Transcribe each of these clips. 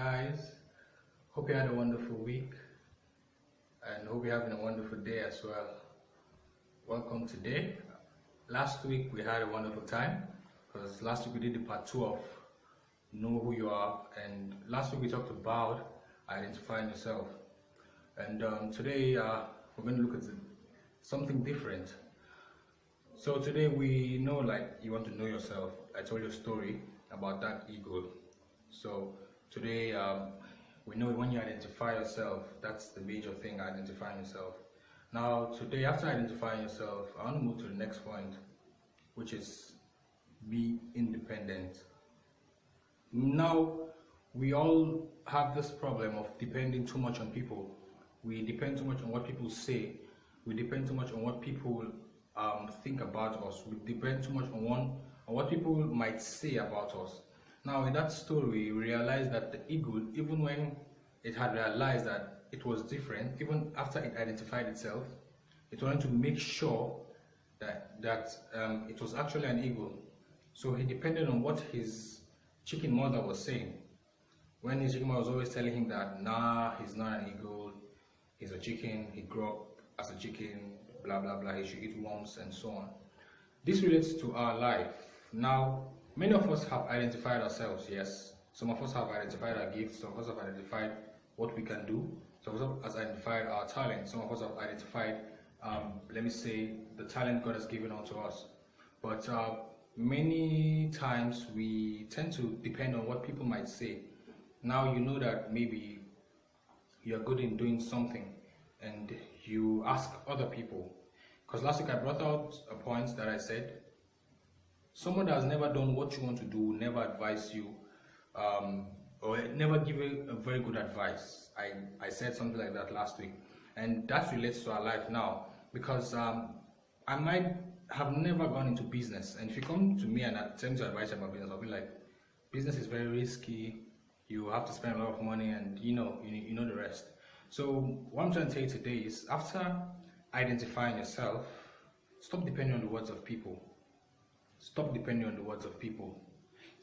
guys, hope you had a wonderful week and hope you're having a wonderful day as well. Welcome today. Last week we had a wonderful time because last week we did the part 2 of Know Who You Are, and last week we talked about identifying yourself, and today we're going to look at something different. So today we know, like, you want to know yourself. I told you a story about that ego. So today we know when you identify yourself, that's the major thing, identifying yourself. Now today, after identifying yourself, I want to move to the next point, which is be independent. Now we all have this problem of depending too much on people. We depend too much on what people say. We depend too much on what people think about us. We depend too much on what people might say about us. Now in that story, we realized that the ego, even when it had realized that it was different, even after it identified itself, it wanted to make sure that it was actually an ego. So he depended on what his chicken mother was saying. When his chicken mother was always telling him that, nah, he's not an ego, he's a chicken, he grew up as a chicken, blah blah blah, he should eat worms and so on. This relates to our life. Now, many of us have identified ourselves, yes. Some of us have identified our gifts, some of us have identified what we can do, some of us have identified our talent, some of us have identified, let me say, the talent God has given unto us. But many times we tend to depend on what people might say. Now you know that maybe you're good in doing something and you ask other people. Because last week I brought out a point that I said, someone that has never done what you want to do will never advise you, or never give a very good advice. I said something like that last week, and that relates to our life now, because I might have never gone into business, and if you come to me and tell me to advise you about business, I'll be like, business is very risky, you have to spend a lot of money, and you know the rest. So what I'm trying to tell you today is, after identifying yourself, stop depending on the words of people. Stop depending on the words of people.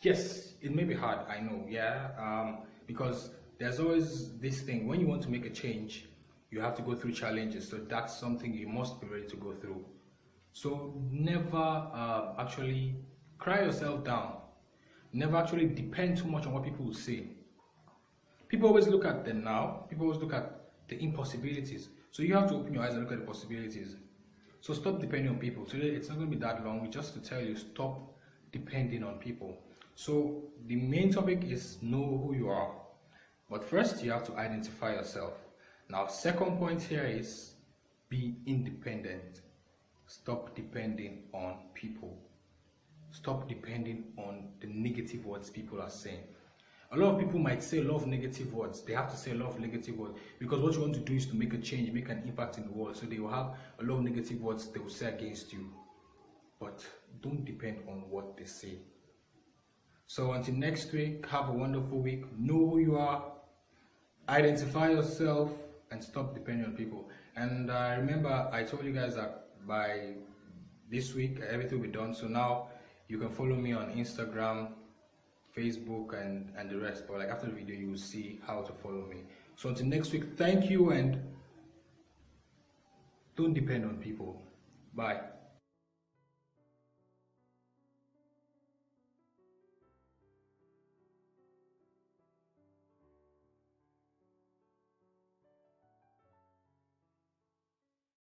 Yes, it may be hard, I know, yeah, because there's always this thing, when you want to make a change, you have to go through challenges, so that's something you must be ready to go through. So never actually cry yourself down. Never actually depend too much on what people will say. People always look at the now, people always look at the impossibilities. So you have to open your eyes and look at the possibilities. So stop depending on people. Today it's not going to be that long, just to tell you, stop depending on people. So the main topic is know who you are. But first you have to identify yourself. Now second point here is be independent. Stop depending on people. Stop depending on the negative words people are saying. A lot of people might say a lot of negative words. They have to say a lot of negative words because what you want to do is to make a change, make an impact in the world. So they will have a lot of negative words they will say against you. But don't depend on what they say. So until next week, have a wonderful week. Know who you are, identify yourself, and stop depending on people. And remember, I told you guys that by this week, everything will be done. So now you can follow me on Instagram, Facebook, and the rest. But like after the video, you will see how to follow me. So until next week, thank you, and don't depend on people. Bye.